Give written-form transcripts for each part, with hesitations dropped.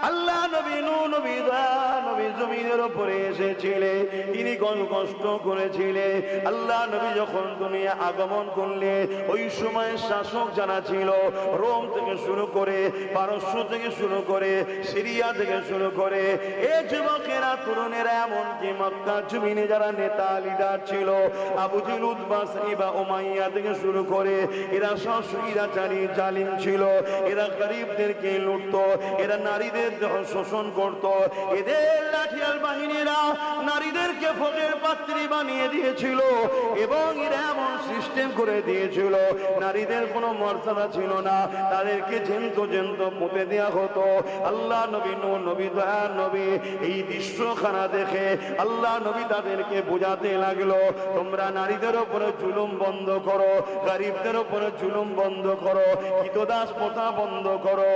আল্লাহ নবী নূহ নবী নবী জমিনের উপরে এসেছিলেন, তিনি কষ্ট করেছিলেন। আল্লাহ নবী যখন দুনিয়া আগমন করলেন, ওই সময়ের শাসক যারা ছিল, রোম থেকে শুরু করে, পারস্য থেকে শুরু করে, সিরিয়া থেকে শুরু করে, এই যুবকেরা তরুণেরা, এমনকি মক্কা জমিনে যারা নেতা লিডার ছিল, আবু জেহেল উতবা সাইবা উমাইয়া থেকে শুরু করে, এরা সব স্বৈরাচারী জালিম ছিল। এরা গরিবদেরকে লুটতো, এরা নারীদের শোষণ করত। এদের লাঠিয়াল বাহিনীরা নারীদেরকে ভোগের পাত্রী বানিয়ে দিয়েছিল এবং এরা এমন সিস্টেম করে দিয়েছিল, নারীদের কোনো মর্যাদা ছিল না, তাদেরকে জেন্ত পুঁতে দেওয়া হতো। আল্লাহ নবী নূহ নবী দয়ার নবী এই দৃশ্যখানা দেখে আল্লাহ নবী তাদেরকে বোঝাতে লাগলো, তোমরা নারীদের উপরে জুলুম বন্ধ করো, গরিবদের উপরে জুলুম বন্ধ করো, কৃতদাস প্রথা বন্ধ করো।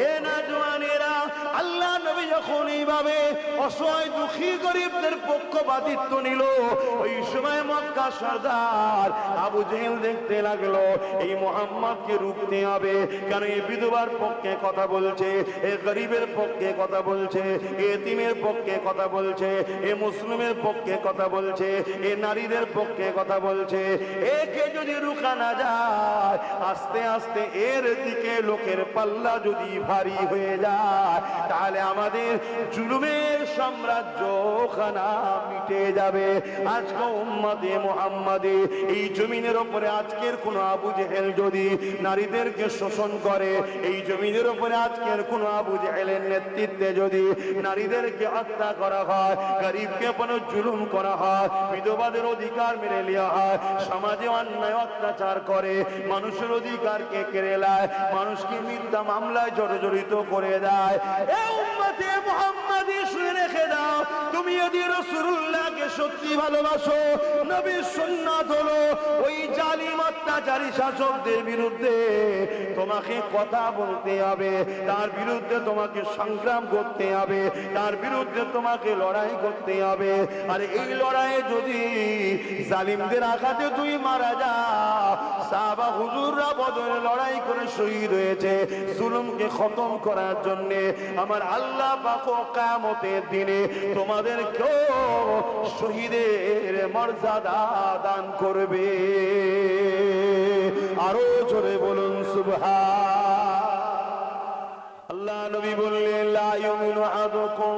এ নওজওয়ানেরা, আল্লাহ নবী যখন এইভাবে অসহায় দুঃখী গরিবদের পক্ষপাতিত্ব নিল, ওই সময় মক্কা সরদার আবু জেহেল দেখতে লাগলো এই মুহাম্মদকে রুখতে হবে, কারণ এই বিধবার পক্ষে কথা বলছে, এ গরিবের পক্ষে কথা বলছে, এতিমের পক্ষে কথা বলছে, এ মুসলিমের পক্ষে কথা বলছে, এ নারীদের পক্ষে কথা বলছে। একে যদি রুখা না যায়, আস্তে আস্তে এর দিকে লোকের পাল্লা যদি ভারী হয়ে যায়, তাহলে আমাদের জুলুমের সাম্রাজ্য খানা মিটে যাবে। আজকে উম্মতে মুহাম্মাদি এই জমিনের উপরে আজকের কোন আবু জেহেল যদি নারীদেরকে শোষণ করে, এই জমিনের উপরে আজকের কোন আবু জেহেলের নেতৃত্বে যদি নারীদেরকে হত্যা করা হয়, গরিবকে কোনো জুলুম করা হয়, বিধবাদের অধিকার মেরে নেওয়া হয়, সমাজে অন্যায় অত্যাচার করে, মানুষের অধিকারকে কেড়ে নেয়, মানুষকে মিথ্যা মামলায় জড়িত করে দেয়, এই উম্মতে মুহাম্মাদি শুনে রেখে দাও, তুমি যদি রাসূলুল্লাহকে সত্যি ভালোবাসো, নবীর সুন্নাত হলো ওই জালিম অত্যাচারী শাসকদের বিরুদ্ধে তোমাকে কথা বলতে হবে, তার বিরুদ্ধে তোমাকে সংগ্রাম করতে হবে, তার বিরুদ্ধে তোমাকে লড়াই করতে হবে। আর এই লড়াইয়ে যদি জালিমদের আঘাতে তুই মারা যাও, সাহাবা হুজুররা বদরে লড়াই করে শহীদ হয়েছে জুলুমকে খতম করার জন্য। আমার আল্লাহ পাক কিয়ামতের দিনে তোমাদেরকেও শহীদের মর্যাদা দান করবে। আরো জোরে বলুন সুবহান। আল্লাহ নবী বললেন, লা ইউমিনু আহাদুকুম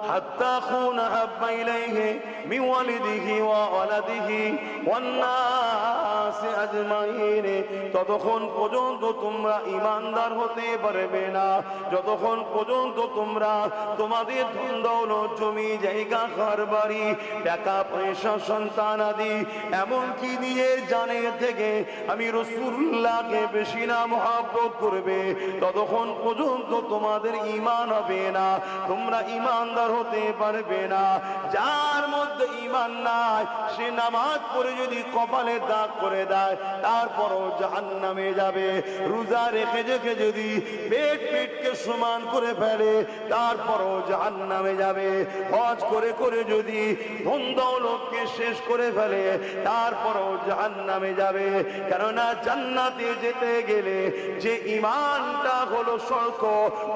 হাত্তা আকুনা হাব্বা ইলাইহি মিন ওয়ালিদিহি ওয়া ওয়ালাদিহি ওয়ান নাসি আজমাইন। ততক্ষণ পর্যন্ত তোমরা ঈমানদার হতে পারবে না যতক্ষণ পর্যন্ত তোমরা তোমাদের ধন দৌলত, জমি জায়গা, ঘর বাড়ি, টাকা পয়সা, সন্তান আদি এমনকি নিয়ে জানে থেকে আমি রাসূলুল্লাহকে বেশি না মহব্বত করবে, ততক্ষণ পর্যন্ত তোমাদের ঈমান হবে না, তোমরা ঈমানদার হতে পারবে না। যার মধ্যে ঈমান নাই, সে নামাজ পড়ে যদি কপালে দাগ করে দেয়, তারপরও জাহান্নামে যাবে। রোজা রেখে রেখে যদি পেটকে সমান করে ফেলে, তারপরও জাহান্নামে যাবে। হজ করে করে যদি ধন দৌলতকে শেষ করে ফেলে, তারপরও জাহান্নামে যাবে। কেননা জান্নাতে যেতে গেলে যে ঈমানটা হলো শর্ত,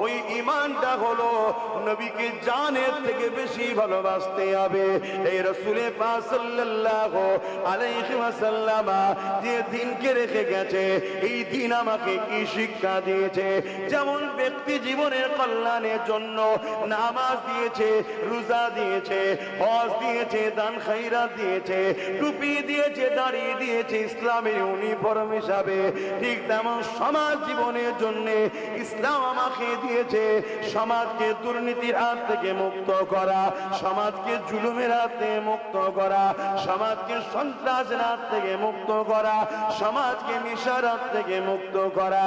ওই ঈমানটা হলো নবীকে জানের থেকে বেশি ভালোবাসতে হবে। এই রাসূল পাক সাল্লাল্লাহু আলাইহি ওয়াসাল্লাম যে দিনকে রেখে গেছে, এই দিন আমাকে কি শিক্ষা দিয়েছে? যেমন ব্যক্তি জীবনের কল্যাণের জন্য নামাজ দিয়েছে, রোজা দিয়েছে, হজ দিয়েছে, দান খায়রাত দিয়েছে, টুপি দিয়েছে, দাড়ি দিয়েছে ইসলামের ইউনিফর্ম হিসাবে, ঠিক তেমন সমাজ জীবনের জন্য ইসলাম আমাকে দিয়েছে সমাজকে দুর্নীতির হাত থেকে মুক্ত করা, সমাজকে জুলুমের হাত থেকে মুক্ত করা, সমাজকে সন্ত্রাসের হাত থেকে মুক্ত করা, সমাজকে নেশার হাত থেকে মুক্ত করা।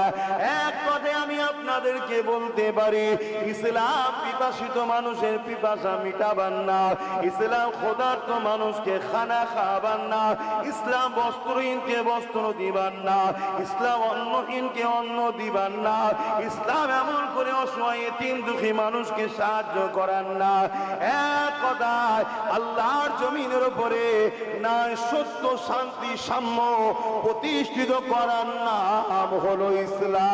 এক কথায় আমি আপনাদেরকে বলতে পারি, ইসলাম পিপাসিত মানুষের পিপাসা মিটাবার না, ইসলাম ক্ষুধার্ত মানুষকে খানা খাওয়াবার না, ইসলাম বস্ত্রহীনকে বস্ত্র দিবার না, ইসলাম অন্নহীনকে অন্ন দিবার না, ইসলাম এমন করে অসহায় এতিম দুঃখী মানুষকে সাহায্য করার না। এক কথায় আল্লাহর জমিনের উপরে না সত্য, শান্তি, সাম্য প্রতিষ্ঠিত করার নাম হলো ইসলাম।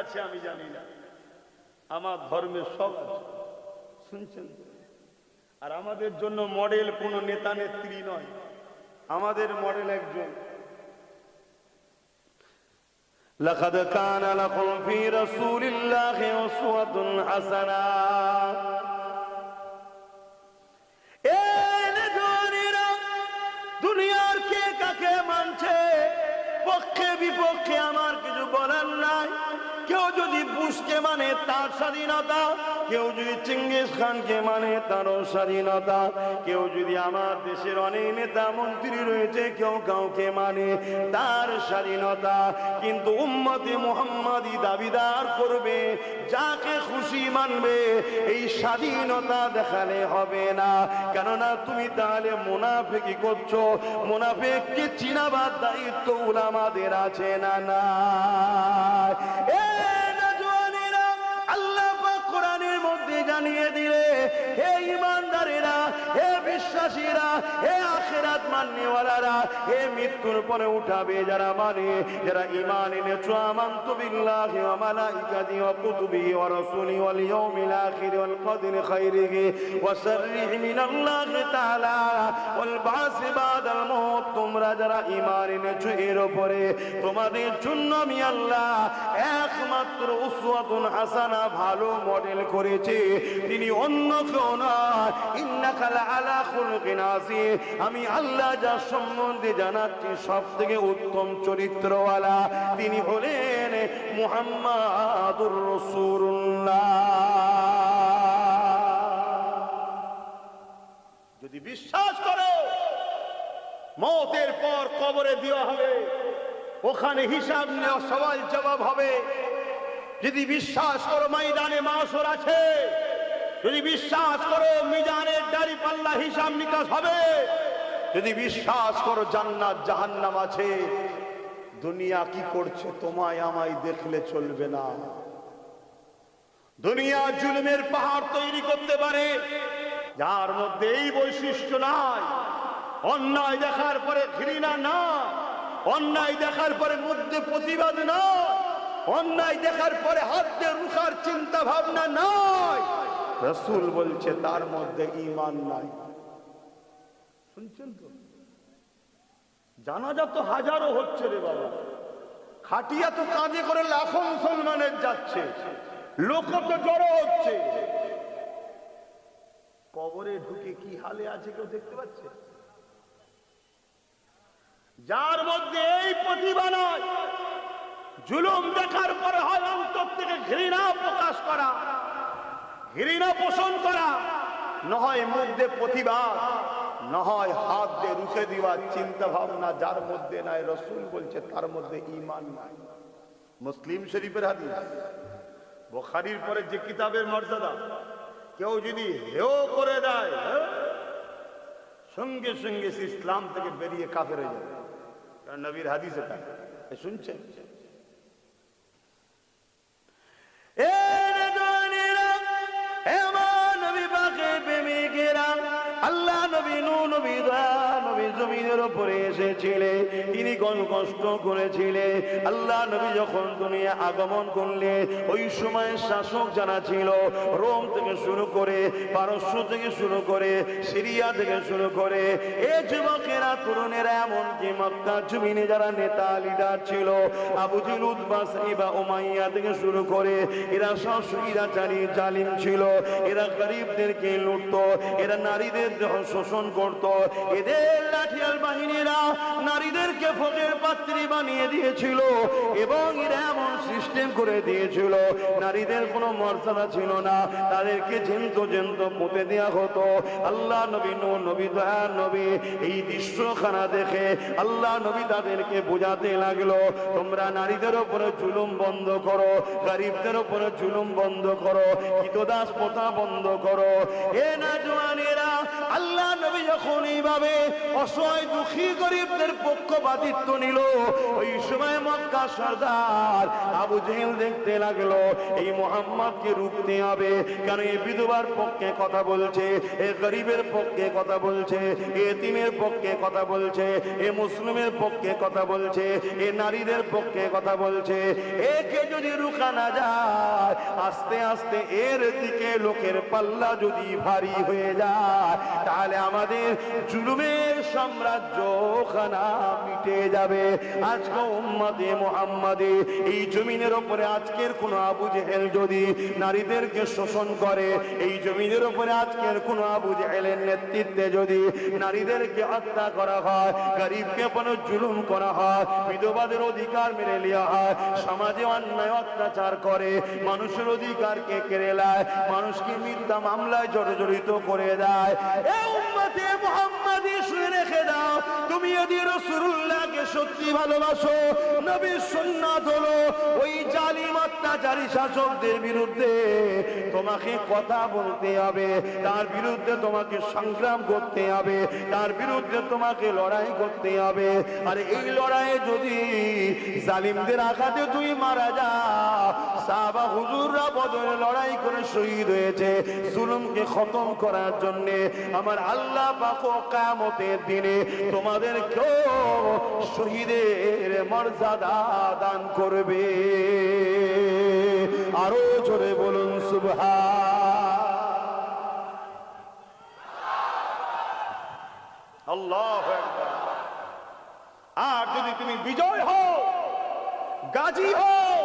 আছে আমি জানি না, আমার ধর্মের সব আছে, শুনছেন? আর আমাদের জন্য মডেল কোন নেতা নেত্রী নয়, আমাদের মডেল একজন। লাকাদ কানা লাকুম ফি রাসূলিল্লাহি উসওয়াতুন হাসানা। দুনিয়ার কে কাকে মানছে, পক্ষে বিপক্ষে আমার কিছু বলার নাই। কেউ যদি বুশকে মানে তার স্বাধীনতা, কেউ যদি চেঙ্গিস খানকে মানে তারও স্বাধীনতা, কেউ যদি আমার দেশের অনেক নেতা মন্ত্রী রয়েছে কেউ কাউকে মানে তার স্বাধীনতা। কিন্তু উম্মতে মুহাম্মাদি দাবিদার করবে, যাকে খুশি মানবে, এই স্বাধীনতা দেখালে হবে না। কেননা তুমি তাহলে মুনাফিকি করছো। মুনাফিককে চিনাবার দায়িত্ব উলামাদের আছে না না? জানিয়ে দিলে, হে ইমানদারেরা, হে বিশ্বাসীরা, হে আখিরাত মাননেওয়ালারা, হে মৃত্যুর পরে উঠাবে যারা মানে, যারা ঈমান এনেছো, আমানতু বিল্লাহি ওয়া মালাইকাতিহি ওয়া কুতুবিহি ওয়া রাসূলিহি ওয়াল ইয়াউমিল আখির ওয়াল কদরি খাইরিহি ওয়া শাররিহি মিনাল্লাহি তাআলা ওয়াল বাসি বাদাল মউত। তোমরা যারা ঈমান এনেছো এর উপরে তোমাদের জন্য আমি আল্লাহ একমাত্র উসওয়াতুন হাসানা, ভালো মডেল করেছি। তিনি অন্য কেউ নয়। ইন্নাকা লাআলা খুলুকিন আযীম। আমি আল্লাহ যার সম্বন্ধে জানাচ্ছি সব থেকে উত্তম চরিত্রওয়ালা, তিনি হলেন মুহাম্মাদুর রাসূলুল্লাহ। যদি বিশ্বাস করো মওতের পর কবরে দেওয়া হবে, ওখানে হিসাব নেওয়া, সওয়াল জবাব হবে। যদি বিশ্বাস করো ময়দানে মাশর আছে, যদি বিশ্বাস করো মিজানের দাড়ি পাল্লা হিসাব নিকাশ হবে, যদি বিশ্বাস করো জান্নাত জাহান্নাম আছে, দুনিয়া কি করছে তোমায় আমায় দেখলে চলবে না। দুনিয়া জুলুমের পাহাড় তৈরি করতে পারে, যার মধ্যে এই বৈশিষ্ট্য নাই। অন্যায় দেখার পরে ঘৃণা নয়, অন্যায় দেখার পরে মধ্যে প্রতিবাদ নয়, অন্যায় দেখার পরে হাত দিয়ে রুখার চিন্তা ভাবনা নয়। রাসূল বলছে তার মধ্যে ঈমান নাই। শুনছেন তো? জানাজা তো হাজারো হচ্ছে রে বাবা, খাটিয়া তো কাঁধে করে লাখো মুসলমানের যাচ্ছে, লোক তো জড়ো হচ্ছে। কবরে ঢুকে কি হালে আছে কেউ দেখতে পাচ্ছে? যার মধ্যে এই প্রতিভা নয়, জুলুম দেখার পরে হয় অন্তর থেকে ঘৃণা প্রকাশ করা, ঘৃণা পোষণ করা, নহয় মধ্যে প্রতিবাদ, নহয় হাত দিয়ে রুখে দেওয়ার চিন্তা ভাবনা যার মধ্যে নাই, রাসূল বলছে তার মধ্যে ঈমান নাই। মুসলিম শরীফের হাদিস, বুখারীর পরে যে কিতাবের মর্যাদা, কেউ যদি হেও করে দেয় সঙ্গে সঙ্গে সে ইসলাম থেকে বেরিয়ে কাফের হয়ে যাবে। কারণ নবীর হাদিস এটা শুনছেন। আল্লাহ নবী নূহ নবী নবী জমিনের উপরে এসেছিলেন, তিনি কষ্ট করেছিলেন। আল্লাহ নবী যখন দুনিয়া আগমন করলেন, ওই সময় শাসক যারা ছিল, রোম থেকে শুরু করে, পারস্য থেকে শুরু করে, সিরিয়া থেকে শুরু করে, এই যুবকেরা তরুণেরা, এমনকি মক্কা জমিনে যারা নেতা লিডার ছিল, আবু জেহেল, উতবা, সাইবা, উমাইয়া থেকে শুরু করে, এরা সব সুবিধাচারী জালিম ছিল। এরা গরিবদেরকে লুটতো, এরা নারীদের শোষণ করত। এদের লাঠিয়াল বাহিনীরা নারীদেরকে ভোগের পাত্রী বানিয়ে দিয়েছিল এবং এরা এমন সিস্টেম করে দিয়েছিল, নারীদের কোনো মর্যাদা ছিল না, তাদেরকে জ্যান্ত পুঁতে দেওয়া হতো। আল্লাহ নবী নূহ নবী দয়ার নবী এই দৃশ্যখানা দেখে আল্লাহ নবী তাদেরকে বোঝাতে লাগলো, তোমরা নারীদের উপরে জুলুম বন্ধ করো, গরিবদের উপরে জুলুম বন্ধ করো, কৃতদাস প্রথা বন্ধ করো। এ না জওয়ানেরা, আল্লাহ নবী যখন এইভাবে অসহায় দুঃখী গরিবদের পক্ষপাতিত্ব নিল, ওই সময় মক্কা সরদার আবু জেহেল দেখতে লাগলো এই মুহাম্মদকে রুখতে হবে, কারণ এই বিধবার পক্ষে কথা বলছে, এ গরিবের পক্ষে কথা বলছে, এতিমের পক্ষে কথা বলছে, এ মুসলিমের পক্ষে কথা বলছে, এ নারীদের পক্ষে কথা বলছে। একে যদি রুখা না যায়, আস্তে আস্তে এর দিকে লোকের পাল্লা যদি ভারী হয়ে যায়, তাহলে আমাদের জুলুমের সাম্রাজ্য খানা মিটে যাবে। আজকে উম্মতে মুহাম্মাদী এই জমিনের উপরে আজকের কোন আবু জেহেল যদি নারীদেরকে শোষণ করে, এই জমিনের উপরে আজকের কোন আবু জেহেলের নেতৃত্বে যদি নারীদেরকে হত্যা করা হয়, গরিবকে কোনো জুলুম করা হয়, বিধবাদের অধিকার মেরে নেওয়া হয়, সমাজে অন্যায় অত্যাচার করে, মানুষের অধিকারকে কেড়ে নেয়, মানুষকে মিথ্যা মামলায় জড়িত করে দেয়, এই উম্মতে মুহাম্মাদী শুনে রেখে দাও, তুমি যদি রাসূলুল্লাহকে সত্যি ভালোবাসো, নবীর সুন্নাত হলো ওই জালিম অত্যাচারী শাসকদের বিরুদ্ধে তোমাকে কথা বলতে হবে, তার বিরুদ্ধে তোমাকে সংগ্রাম করতে হবে, তার বিরুদ্ধে তোমাকে লড়াই করতে হবে। আর এই লড়াইয়ে যদি জালিমদের আঘাতে তুই মারা যাও, সাহাবা হুজুররা বদরে লড়াই করে শহীদ হয়েছে জুলুমকে খতম করার জন্য। আমার আল্লাহ পাক কিয়ামতের দিনে তোমাদেরকেও শহীদের মর্যাদা দান করবে। আরো জোরে বলুন সুবহান আল্লাহু আকবার। আর যদি তুমি বিজয় হও, গাজী হও,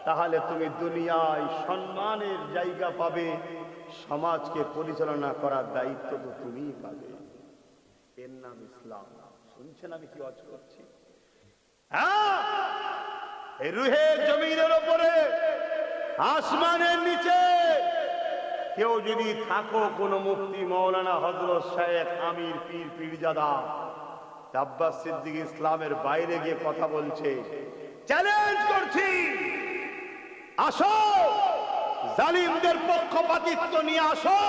তাহলে তুমি দুনিয়ায় সম্মানের জায়গা পাবে, সমাজকে পরিচালনা করার দায়িত্ব তো তুমিই পাবে। এর নাম ইসলাম। শুনছেন আমি কি ওয়াজ করছি? এই রুহের জমিনের উপরে, আসমানের নিচে কেউ যদি থাকো, কোন মুফতি, মাওলানা, হযরত, শায়েখ, আমির, পীর, পীরজাদা, আব্বাস সিদ্দিক ইসলামের বাইরে গিয়ে কথা বলছে, চ্যালেঞ্জ করছি, আসো, জালিমদের পক্ষপাতিত্ব নিয়ে আসো,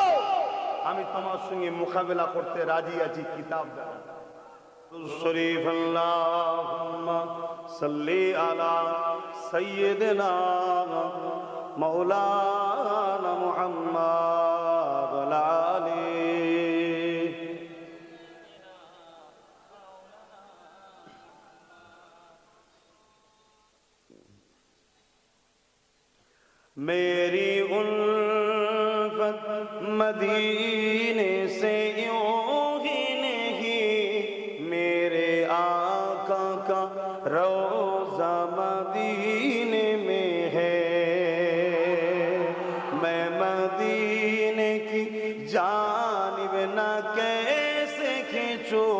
আমি তোমার সঙ্গে মোকাবেলা করতে রাজি আছি। কিতাব দাও শরীফ। আল্লাহুম্মা সাল্লি আলা সাইয়্যিদিনা মাওলানা মুহাম্মাদ ওয়া আলি। मेरी उल्फत मदीने से यूं ही नहीं, मेरे आका का रोज़ा मदीने में है, मैं मदीने की जानिब न कैसे खींचूं,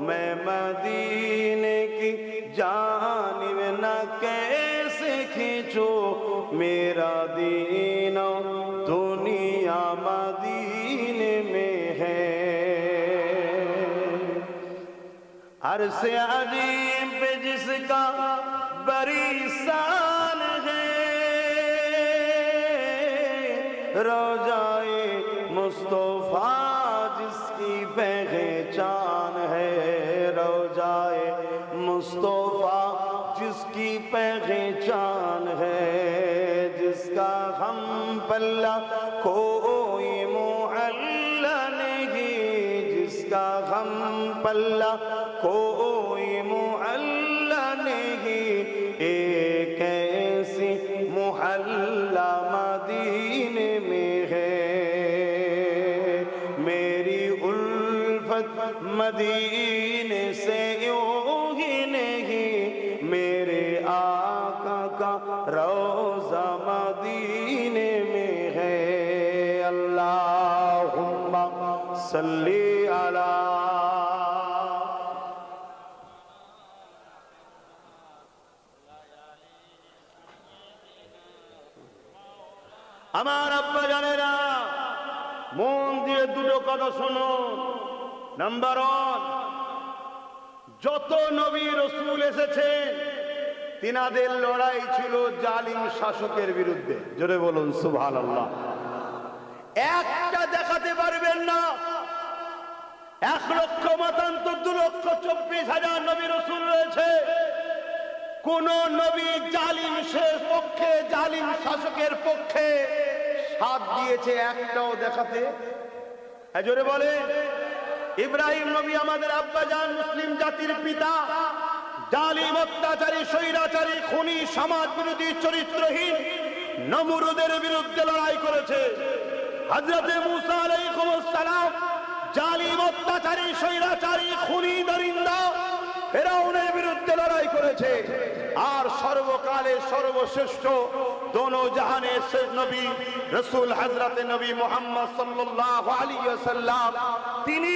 मैं मदीने की जानिब न कैसे खींचूं, मेरा दीन दुनिया मदीने में है। अर्श अजीम पे जिसका बड़ी शान है, रोज़ाए मुस्तफा जिसकी पहचान है, रोज़ाए मुस्तफा जिसकी पहचान है, जिसका हम पल्ला कोई मुअल्ला नहीं, जिसका हम पल्ला कोई मुअल्ला नहीं, एक ऐसी मुहल्ला मदीने में है, मेरी उल्फत मदीने से यूं ही नहीं, मेरे आका का रोज़ा मदीने में है। अल्लाहुम्मा सल्ली अला। আমার আব্বা জানেরা, মন দিয়ে দুটো কথা শোনো। নাম্বার 1, যত নবী রাসূল এসেছেন তিনাদের লড়াই ছিল জালিম শাসকের বিরুদ্ধে। জোরে বলুন সুবহানাল্লাহ। একটা দেখাতে পারবেন না 1,24,000 নবী রাসূল রয়েছে। কোন নবী জালিমের পক্ষে, জালিম শাসকের পক্ষে সাথ দিয়েছে একটাও দেখাতে? জোরে বলে। ইব্রাহিম নবী আমাদের আব্বাজান, মুসলিম জাতির পিতা, জালিম, অত্যাচারী, স্বৈরাচারী, খুনি, সমাজ বিরোধী, চরিত্রহীন নমরুদের বিরুদ্ধে লড়াই করেছে। হযরতে মূসা আলাইহিস সালাম জালিম, অত্যাচারী, স্বৈরাচারী, খুনি, দরিন্দা ফেরাউনের বিরুদ্ধে লড়াই করেছে। আর সর্বকালের সর্বশ্রেষ্ঠ দোনো জাহানের শেষ নবী রাসূল হযরতে নবী মুহাম্মদ সাল্লাল্লাহু আলাইহি ওয়াসাল্লাম, তিনি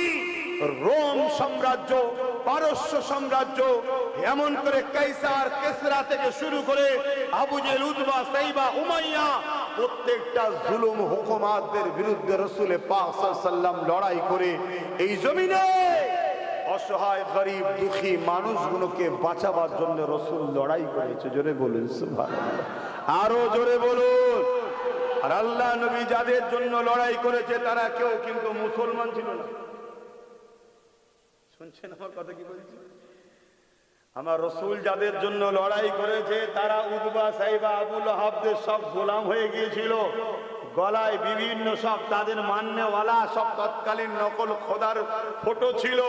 রোম সাম্রাজ্য, পারস্য সাম্রাজ্য, এমন করে কাইসার, কিসরা থেকে শুরু করে আবু জেহেল, উতবা, সাইবা, উমাইয়া, প্রত্যেকটা জুলুম হুকুমাতদের বিরুদ্ধে রাসূল পাক সাল্লাল্লাহু আলাইহি ওয়াসাল্লাম লড়াই করে এই জমিনে অসহায়, গরিব, দুঃখী মানুষগুলোকে বাঁচাবার জন্য রাসূল লড়াই করেছে। জোরে বলুন সুবহানাল্লাহ, আরো জোরে বলুন। আর আল্লাহ নবী যাদের জন্য লড়াই করেছে তারা কেউ কিন্তু মুসলমান ছিল না। শুনছেন আমার কথা কি বলছি? আমার রাসূল যাদের জন্য লড়াই করেছে তারা উতবা, সাইবা, আবু লাহাবদের সব গোলাম হয়ে গিয়েছিল। গলায় বিভিন্ন সব তাদের মান্যওয়ালা সব তৎকালীন নকল খোদার ফটো ছিল।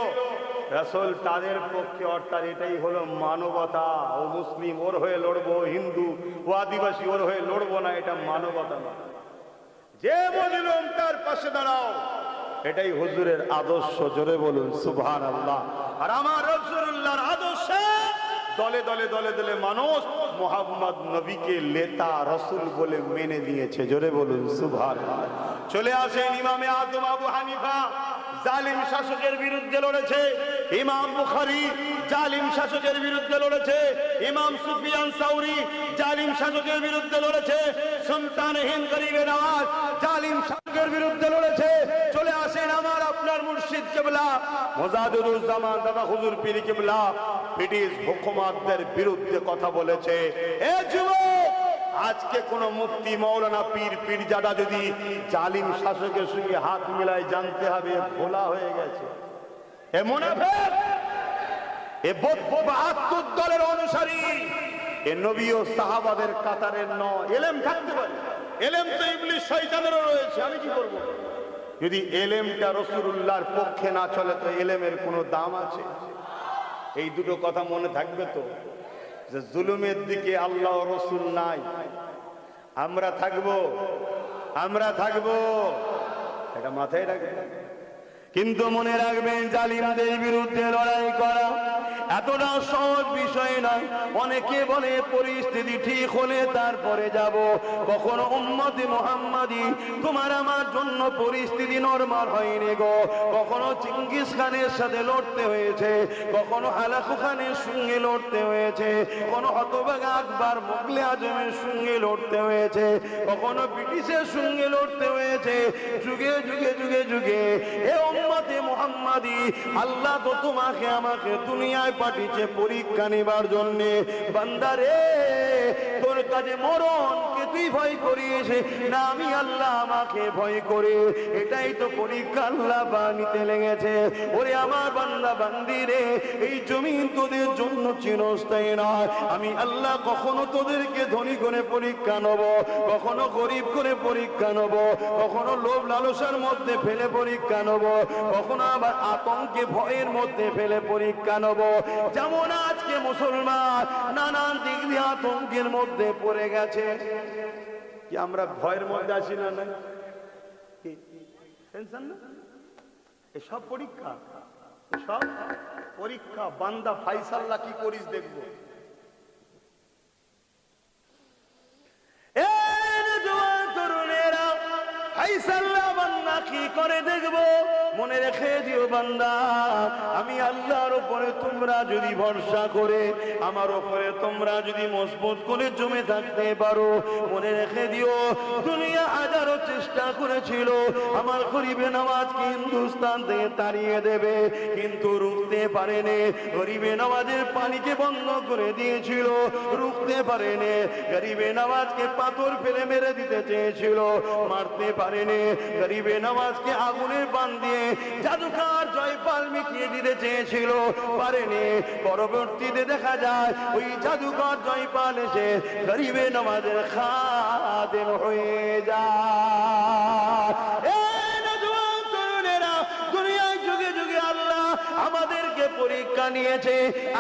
রাসূল তাদের পক্ষে, অর্থাৎ এটাই হলো মানবতা। ও মুসলিম ওর হয়ে লড়বো, হিন্দু ও আদিবাসী ওর হয়ে লড়বো না, এটা মানবতা না। যে মজলুম তার পাশে দাঁড়াও, এটাই হুজুরের আদর্শ। জোরে বলুন সুবহানাল্লাহ। আর আমার রাসূলুল্লাহর আদর্শে দলে দলে দলে দলে মানুষ মুহাম্মদ নবীকে নেতা রাসূল বলে মেনে নিয়েছে। জোরে বলুন সুবহানাল্লাহ। চলে আসেন ইমামে আযম আবু হানিফা, জালিম শাসকের বিরুদ্ধে লড়েছে। ইমাম বুখারী জালিম শাসকের বিরুদ্ধে লড়েছে। ইমাম সুফিয়ান সাউরি জালিম শাসকের বিরুদ্ধে লড়েছে। সুলতান হিন্দ গরিবে নওয়াজ জালিম শাসকের বিরুদ্ধে লড়েছে। চলে আসেন আমার আপনার মুর্শিদ কিবলা মুজাদ্দিদুজ জামান দাদা হুজুর পীর কিবলা ব্রিটিশ হুকুমাতদের বিরুদ্ধে কথা বলেছে। এ যুবক, আজকে কোন মুফতি, মাওলানা, পীর, পীরজাদা যদি জালিম শাসকের সঙ্গে হাত মিলায়, জানতে হবে ভোলা হয়ে গেছে। এ মুনাফিক, এ 72 দলের অনুসারী, এ নবী ও সাহাবাদের কাতারের নয়। এলেম থাকতে পারে, এলেম তো ইবলিস শয়তানেরও রয়েছে। আমি কি করব? যদি এলেমটা রাসূলুল্লাহর পক্ষে না চলে তো এলেমের কোনো দাম আছে? এই দুটো কথা মনে থাকবে তো, যে জুলুমের দিকে আল্লাহ ও রাসূল নাই, আমরা থাকবো, আমরা থাকবো, এটা মাথায় রাখবেন। কিন্তু মনে রাখবেন, জালিমদের বিরুদ্ধে লড়াই করা এতটা সহজ বিষয় নয়। অনেকে বলে পরিস্থিতি ঠিক হলে তারপরে যাব। কখনো উম্মতে মুহাম্মাদি তোমার আমার জন্য পরিস্থিতি নরমাল হয়নি গো। কখনো চিঙ্গিস খানের সাথে লড়তে হয়েছে, কখনো হালাকু খানের সঙ্গে লড়তে হয়েছে, কখনো হতভাগা আকবর মুগলে আজমের সঙ্গে লড়তে হয়েছে, কখনো ব্রিটিশের সঙ্গে লড়তে হয়েছে। যুগে যুগে যুগে যুগে এ উম্মতে মুহাম্মাদি আল্লাহ তো তোমাকে আমাকে দুনিয়ায় পাঠিয়েছে পরীক্ষা নেবার জন্য। বান্দারে, তোর কাছে মরণকে তুই ভয় করিস না আমি আল্লাহ আমাকে ভয় করে, এটাই তো পরীক্ষা আল্লাহ বানিতে লেগেছে। ওরে আমার বান্দা বান্দি রে, এই জমিন তোদের জন্য চিরস্থায়ী নয়। আমি আল্লাহ কখনো তোদেরকে ধনী করে পরীক্ষা নেব, কখনো গরিব করে পরীক্ষা নেব, কখনো লোভ লালসার মধ্যে ফেলে পরীক্ষা নেব, কখনো আবার আতঙ্কে ভয়ের মধ্যে ফেলে পরীক্ষা নেব। যেমন আজকে মুসলমান নানান দিক দিয়ে আতঙ্কের মধ্যে পড়ে গেছে। কি আমরা ভয়ের মধ্যে আছি না? না, টেনশন না, এসব পরীক্ষা, সব পরীক্ষা। বান্দা ফাইসাল্লাহ কি করিস দেখবো। ফাইসাল্লাহ বান্দা কি করে দেখবো। মনে রেখে দিও বান্দা, আমি আল্লাহর উপরে তোমরা যদি ভরসা করে, আমার উপরে তোমরা যদি মজবুত করে জমে থাকতে পারো, মনে রেখে দিও দুনিয়া হাজারো চেষ্টা করেছিল আমার গরিবে নওয়াজকে হিন্দুস্তান থেকে তাড়িয়ে দেবে, কিন্তু রুখতে পারেনি। গরিবে নওয়াজের পানিকে বন্ধ করে দিয়েছিল, রুখতে পারেনি। গরিবে নওয়াজকে পাথর ফেলে মেরে দিতে চেয়েছিল, মারতে পারেনি। গরিবে নওয়াজকে আগুনের বান দিয়ে জাদুকা জাদুকর জয়পাল মিটিয়ে দিতে চেয়েছিল, পারেনি। পরবর্তীতে দেখা যায় ওই জাদুকর জয়পাল এসে গরিবে নামাজের খাদেম হয়ে যায়। আমাদেরকে পরীক্ষা নিয়েছে,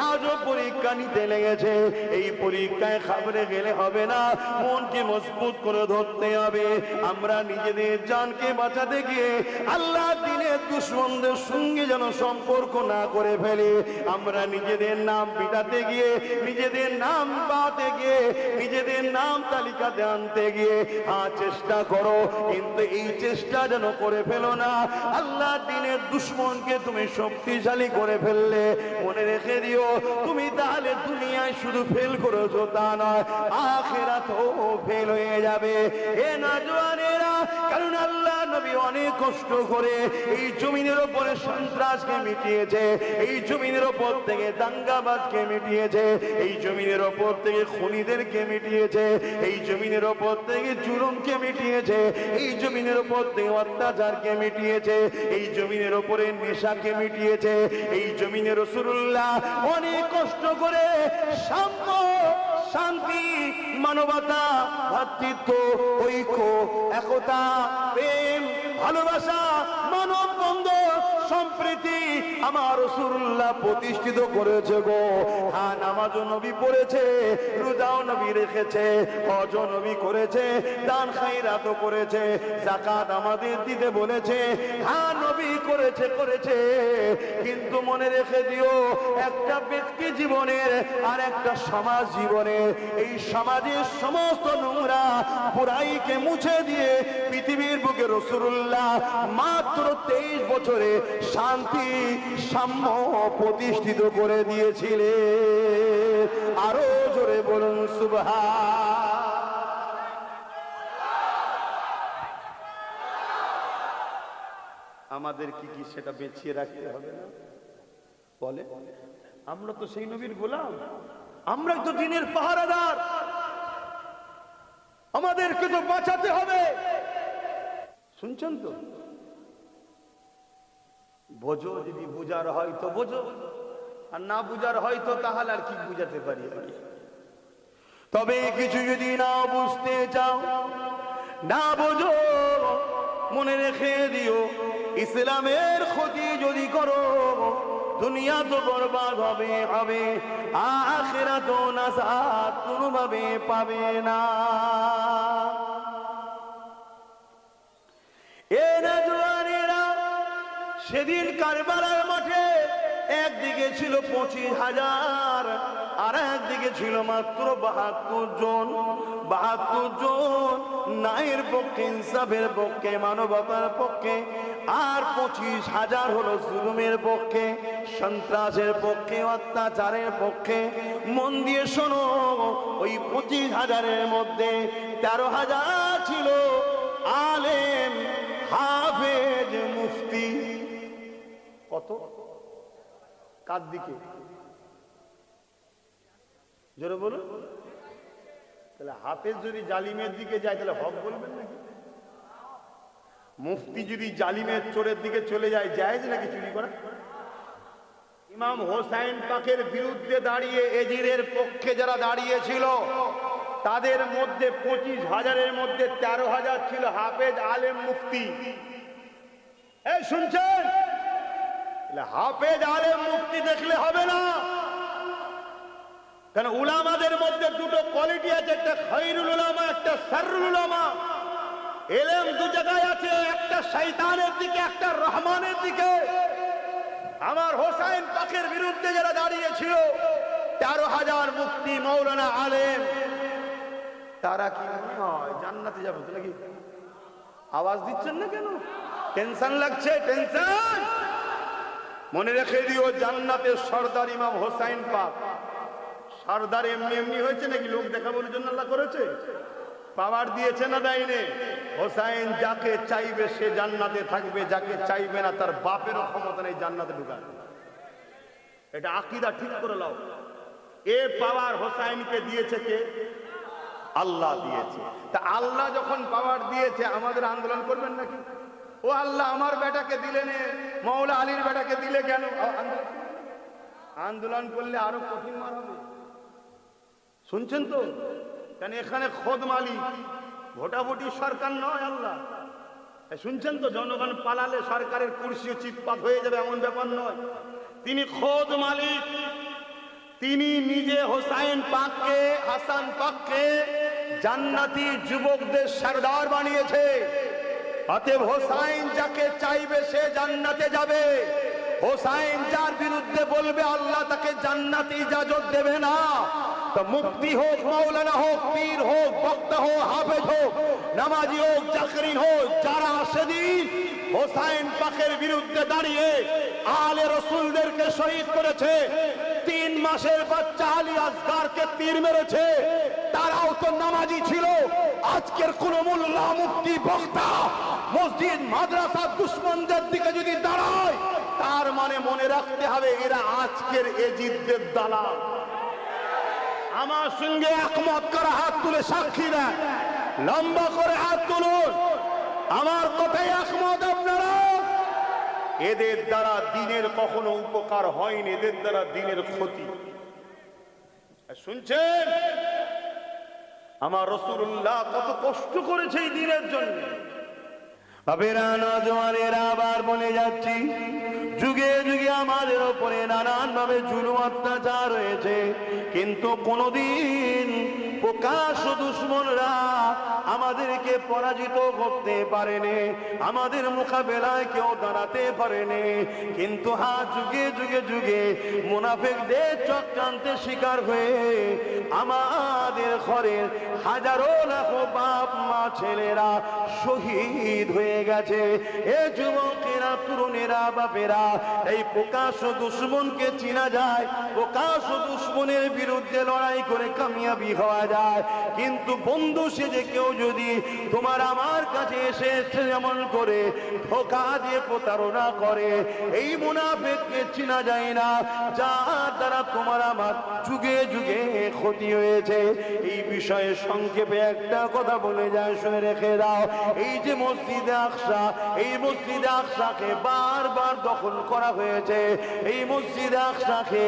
আজও পরীক্ষা নিতে লেগেছে। এই পরীক্ষায় খাবরে গেলে হবে না, মনকে মজবুত করে ধরতে হবে। আমরা নিজেদের জানকে বাঁচাতে গিয়ে আল্লাহ দিনের দুশমনদের সঙ্গে যেন সম্পর্ক না করে ফেলি। আমরা নিজেদের নাম বিটাতে গিয়ে, নিজেদের নাম পাতে গিয়ে, নিজেদের নাম তালিকাতে আনতে গিয়ে চেষ্টা করো, কিন্তু এই চেষ্টা যেন করে ফেলো না আল্লাহ দিনের দুশমনকে তুমি শক্তিশালী করে ফেললে মনে রেখে দিও, তুমি তাহলে দুনিয়ায় শুধু ফেল করেছো তা নয়, আখিরাতেও ফেল হয়ে যাবে। এ নওজওয়ানেরা, কারণ আল্লাহ নবী অনেক কষ্ট করে এই জমিনের উপরে সন্ত্রাসকে মিটিয়েছে, এই জমিনের উপর থেকে দাঙ্গাবাজকে মিটিয়েছে, এই জমিনের উপর থেকে খুনিদেরকে মিটিয়েছে, এই জমিনের উপর থেকে জুলুমকে মিটিয়েছে, এই জমিনের উপর থেকে অত্যাচারকে মিটিয়েছে, এই জমিনের উপরে নেশাকে মিটিয়েছে। এই জমিনে রাসূলুল্লাহ অনেক কষ্ট করে সাম্য, শান্তি, মানবতা, ভ্রাতৃত্ব, ঐক্য, একতা, প্রেম, ভালোবাসা, মানব বন্ধন, সম্প্রীতি আমার রাসূলুল্লাহ প্রতিষ্ঠিত করেছে গো। হ্যাঁ, নামাজও নবী পড়েছে, রোজাও নবী রেখেছে, হজও নবী করেছে, দান খায়রাতও করেছে, যাকাত আমাদের দিতে বলেছে। হ্যাঁ, নবী করেছে। কিন্তু মনে রেখে দিও, একটা ব্যক্তি জীবনের আর একটা সমাজ জীবনের, এই সমাজের সমস্ত নোংরা বুরাইকে মুছে দিয়ে পৃথিবীর বুকে রাসূলুল্লাহ মাত্র 23 বছরে শান্তি, সাম্য প্রতিষ্ঠিত করে দিয়েছিলেন। আরো জোরে বলুন সুবহান। আমাদের কি সেটা বেঁচিয়ে রাখতে হবে না? বলে, আমরা তো সেই নবীর গোলাম, আমরা তো দিনের পাহারাদার, আমাদেরকে তো বাঁচাতে হবে। শুনছেন তো? বোঝো, যদি বুঝার হয় তো বোঝো, আর না বুঝার হয় তো তাহলে আর কি বুঝাতে পারি আমি। তবে কিছু যদি না বুঝতে চাও, না বোঝো, মনে রেখে দিও, ইসলামের ক্ষতি যদি করো দুনিয়া তো বরবাদ হবে, আখিরাত নাজাত কোনোভাবে পাবে না। এ নওজওয়ানেরা, সেদিন কারবালার মাঠে একদিকে ছিল 25,000 আর একদিকে ছিল মাত্র 72 জন। 72 জন ন্যায়ের পক্ষে, ইনসাফের পক্ষে, মানবতার পক্ষে, আর 25,000 হলো জুলুমের পক্ষে, সন্ত্রাসের পক্ষে, অত্যাচারের পক্ষে। মন দিয়ে শোনো, ওই 25,000-এর মধ্যে 13,000 ছিল আলেম, হাফেজ, মুফতি। কত? কার দিকে? জোরে বলুন। তাহলে হাফেজ যদি জালিমের দিকে যায় তাহলে হক বলবেন নাকি? মুফতি যদি জালিমের চোরের দিকে চলে যায়, জায়েজ নাকি চুরি করা? ইমাম হোসাইন পাকের বিরুদ্ধে দাঁড়িয়ে এজিরের পক্ষে যারা দাঁড়িয়েছিল তাদের মধ্যে 25,000-এর মধ্যে 13,000 ছিল হাফেজ, আলেম, মুফতি। এই শুনছেন? হাফেজ, আলেম, মুফতি দেখলে হবে না, কারণ উলামাদের মধ্যে দুটো কোয়ালিটি আছে, একটা খায়রুল উলামা, একটা শাররুল উলামা। ইলম দু জায়গায় আছে, একটা শয়তানের দিকে, একটা রহমানের দিকে। আমার হোসাইন পাকের বিরুদ্ধে যারা দাঁড়িয়েছিল 13,000 মুফতি, মাওলানা, আলেম, তারা কি মনে হয় জান্নাতে যাবে তো নাকি? আওয়াজ দিচ্ছেন না কেন? টেনশন লাগছে? টেনশন মনে রেখে দিও, জান্নাতের সর্দার ইমাম হোসাইন পাক। সর্দার এমনি এমনি হয়েছে নাকি? লোক দেখানোর জন্য আল্লাহ করেছে? পাওয়ার দিয়েছে না দেয়নি? হোসাইন যাকে চাইবে সে জান্নাতে থাকবে, যাকে চাইবে না তার বাপেরও ক্ষমতা নেই জান্নাতে ঢুকার। এটা আকীদা ঠিক করে নাও। এ পাওয়ার হোসাইনকে দিয়েছে কে? আল্লাহ দিয়েছে। তা আল্লাহ যখন পাওয়ার দিয়েছে, আমাদের আন্দোলন করবেন নাকি? ও আল্লাহ আমার বেটাকে দিলে নে, মাওলা আলীর বেটাকে দিলে কেন? আন্দোলন করলে আরো কঠিন মার হবে। শুনছেন তো? কেন এখানে খোদ মালিক, ভোটাভুটি সরকার নয় আল্লাহ। শুনছেন তো? জনগণ পালালে সরকারের কুরসিও চিৎপাত হয়ে যাবে এমন ব্যাপার নয়। তিনি খোদ মালিক। তিনি নিজে হোসাইন পাককে, হাসান পাককে জান্নাতি যুবকদের সরদার বানিয়েছে। অতএব হোসাইন যাকে চাইবে সে জান্নাতে যাবে। হোসাইন যার বিরুদ্ধে বলবে আল্লাহ তাকে জান্নাতে ইজাজত দেবে না। তো মুফতি হোক, মাওলানা হোক, পীর হোক, বক্তা হোক, হাফেজ হোক, নামাজি হোক, জাকরিন হোক, যারা সেদিন হোসাইন পাকের বিরুদ্ধে দাঁড়িয়ে আলে রসুলদেরকে শহীদ করেছে, 3 মাসের বাচ্চা আলী আসগারকে তীর মেরেছে, তারাও তো নামাজি ছিল। আজকের কোন মোল্লা, মুফতি, বক্তা মসজিদ মাদ্রাসা দুশ্মনদের দিকে যদি দাঁড়ায়, তার মানে মনে রাখতে হবে এরা আজকের এজিদদের দালাল। আমার সঙ্গে একমত করে হাত তুলে সাক্ষী দেন, লম্বা করে হাত তুলুন। আমার কথায় একমত আপনারা? এদের দ্বারা দিনের কখনো উপকার হয়নি, এদের দ্বারা দিনের ক্ষতি। শুনছেন? আমার রাসূলুল্লাহ কত কষ্ট করেছে এই দিনের জন্য। বাবেরা, নওজওয়ানেরা, আবার বলে যাচ্ছি, যুগে যুগে আমাদের উপরে নানান ভাবে জুলুম অত্যাচার হয়েছে, কিন্তু কোনদিন প্রকাশ্য দুশমনরা আমাদেরকে পরাজিত করতে পারেনি, আমাদের মোকাবেলায় কেউ দাঁড়াতে পারেনি। কিন্তু যুগে যুগে যুগে মুনাফিকদের চক্রান্তের শিকার হয়ে আমাদের ঘরের হাজারো লাখো বাপ মা ছেলেরা শহীদ হয়ে গেছে। এ যুবকেরা, তরুণেরা, বাপেরা, এই প্রকাশ্য দুশমনকে চিনা যায়, প্রকাশ্য দুশমনের বিরুদ্ধে লড়াই করে কামিয়াবি হওয়া যায়। কিন্তু বন্ধু সেজে কেউ যদি তোমার আমার কাছে এসে যেমন করে ধোঁকা দিয়ে প্রতারণা করে, এই মুনাফিককে চিনা যায় না, যার দ্বারা তোমার আমার যুগে যুগে ক্ষতি হয়েছে। এই বিষয়ে সংক্ষেপে একটা কথা বলে যায়, শুনে রেখে দাও। এই যে মসজিদে আকসা, এই মসজিদে আকসাকে বারবার দখল করা হয়েছে, এই মসজিদে আকসাকে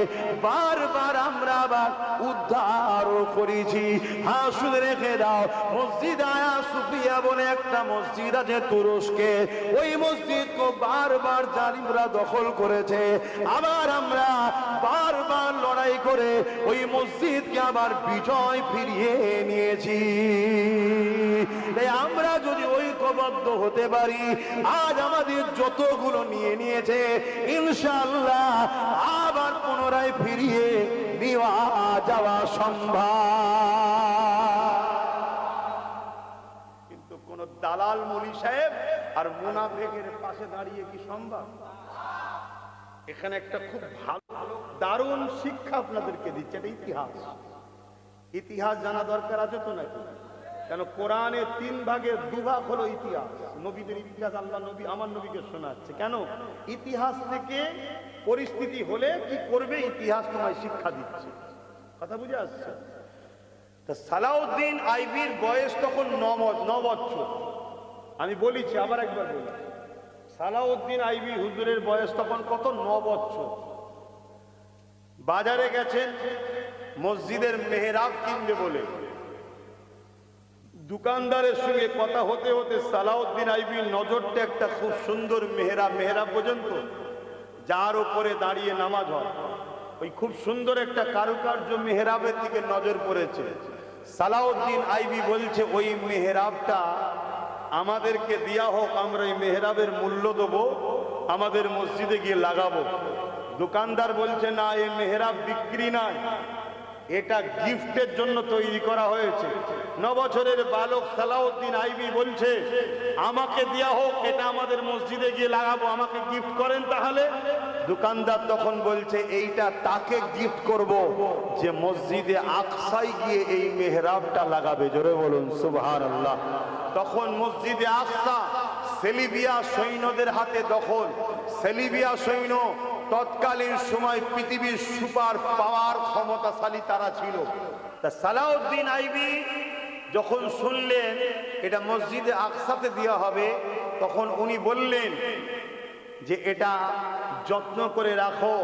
বারবার আমরা আবার উদ্ধারও করেছি। হ্যাঁ, শুনে রেখে দাও, মসজিদ আয়া সুফিয়া বলে একটা মসজিদ আছে তুরস্কে, ওই মসজিদকে বারবার জালিমরা দখল করেছে। আবার আমরা বারবার লড়াই করে ওই মসজিদকে আবার বিজয় ফিরিয়ে নিয়েছি। তাই আমরা যদি ঐক্যবদ্ধ হতে পারি, আজ আমাদের যতগুলো নিয়ে নিয়েছে ইনশাআল্লাহ আবার পুনরায় ফিরিয়ে নেওয়া যাওয়া সম্ভব। কিন্তু কোন দালাল মৌলী সাহেব আর মুনাফিকের পাশে দাঁড়িয়ে কি সম্ভব? এখানে একটা খুব ভালো দারুণ শিক্ষা আপনাদেরকে দিচ্ছে, এটা ইতিহাস। ইতিহাস জানা দরকার আছে তো নাকি? কেন কোরআনে 3 ভাগের 2 ভাগ হলো ইতিহাস, নবীদের ইতিহাস। আল্লাহ নবী আমার নবীকে শোনাচ্ছে। কেন? ইতিহাস থেকে পরিস্থিতি হলে কি করবে ইতিহাস তোমায় শিক্ষা দিচ্ছে। কথা বুঝে আসছে? তা সালাউদ্দিন আইবির বয়স তখন 9 বছর। আমি বলেছি, আবার একবার বলি, সালাউদ্দিন আইবি হুজুরের বয়স তখন কত? 9 বছর। বাজারে গেছেন মসজিদের মেহরাব কিনবে বলে, দোকানদারের সঙ্গে কথা হতে হতে সালাউদ্দিন আইবির নজরটা একটা খুব সুন্দর মেহরাব পর্যন্ত, যার উপরে দাঁড়িয়ে নামাজ হয়, ওই খুব সুন্দর একটা কারুকার্য মেহরাবের দিকে নজর পড়েছে। সালাউদ্দিন আইবি বলছে, ওই মেহরাবটা আমাদেরকে দেয়া হোক, আমরা এই মেহরাবের মূল্য দেবো, আমাদের মসজিদে গিয়ে লাগাবো। দোকানদার বলছে, না, এই মেহরাব বিক্রি নয়, এটা গিফটের জন্য তৈরি করা হয়েছে। 9 বছরের বালক সালাউদ্দিন আইবি বলছে, আমাকে দেয়া হোক, এটা আমাদের মসজিদে গিয়ে লাগাবো, আমাকে গিফট করেন তাহলে। দোকানদার তখন বলছে, এইটা তাকে গিফট করব যে মসজিদে আকসায় গিয়ে এই মেহরাবটা লাগাবে। জোরে বলুন সুবহানাল্লাহ। তখন মসজিদে আকসা সেলিবিয়া সৈন্যদের হাতে দখল। সেলিবিয়া সৈন্য তৎকালীন সময় পৃথিবীর সুপার পাওয়ার ক্ষমতাশালী তারা ছিল। তা সালাউদ্দিন আইবি যখন শুনলেন এটা মসজিদে আকসাতে দেওয়া হবে, তখন উনি বললেন যে এটা যত্ন করে রাখো,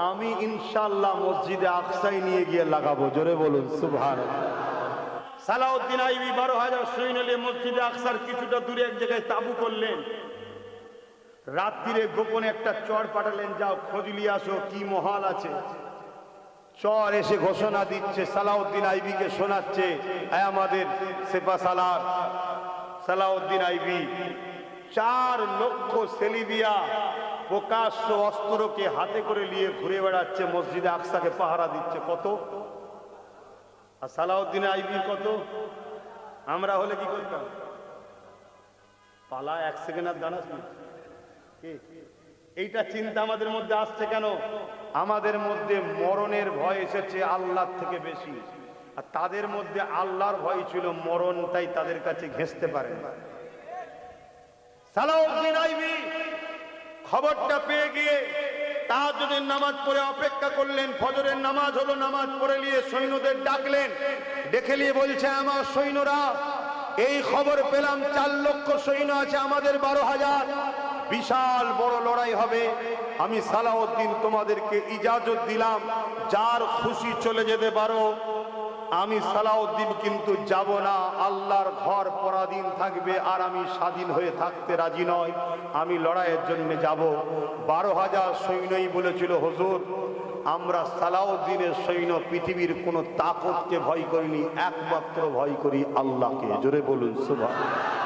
আমি ইনশাআল্লাহ মসজিদে আকসায় নিয়ে গিয়ে লাগাবো। জোরে বলুন সুবহানাল্লাহ। সালাউদ্দিন আইবি 12,000 সৈন্য নিয়ে মসজিদে আকসার কিছুটা দূরে এক জায়গায় তাবু করলেন। রাত্রিরে গোপনে একটা চর পাঠালেন, যাও খোঁজ নিয়ে আসো কি মহাল আছে। চর এসে ঘোষণা দিচ্ছে, সালাউদ্দিন আইবিকে শোনাচ্ছে, আমাদের সেপা সালার সালাউদ্দিন আইবি 4 লক্ষ সেলিবিয়া প্রকাশ্য অস্ত্রকে হাতে করে নিয়ে ঘুরে বেড়াচ্ছে, মসজিদে আকসাকে পাহারা দিচ্ছে। কত? আর সালাউদ্দিন আইবি কত? আমরা হলে কি করতাম? পালা 1 সেকেন্ড আর দাঁড়াস না। এইটা চিন্তা আমাদের মধ্যে আসছে কেন? আমাদের মধ্যে মরণের ভয় এসেছে আল্লাহর থেকে বেশি, আর তাদের মধ্যে আল্লাহর ভয় ছিল, মরণটাই তাদের কাছে ঘেঁষতে পারে না। সালাউদ্দিন আইবি খবরটা পেয়ে গিয়ে তাহাজ্জুদের নামাজ পড়ে অপেক্ষা করলেন। ফজরের নামাজ হলো, নামাজ পড়ে নিয়ে সৈন্যদের ডাকলেন। ডেকে নিয়ে বলছে, আমার সৈন্যরা, এই খবর পেলাম 4 লক্ষ সৈন্য আছে, আমাদের 12,000, বিশাল বড় লড়াই হবে। আমি সালাউদ্দিন তোমাদেরকে ইজাজত দিলাম, যার খুশি চলে যেতে পারো। আমি সালাউদ্দিন কিন্তু যাব না, আল্লাহর ঘর পরাধীন থাকবে, আর আমি স্বাধীন হয়ে থাকতে রাজি নয়, আমি লড়াইয়ের জন্য যাব। 12,000 সৈন্যই বলেছিল, হুজুর আমরা সালাউদ্দিনের সৈন্য পৃথিবীর কোনো তাকতকে ভয় করিনি, একমাত্র ভয় করি আল্লাহকে। জোরে বলুন সুবহানাল্লাহ।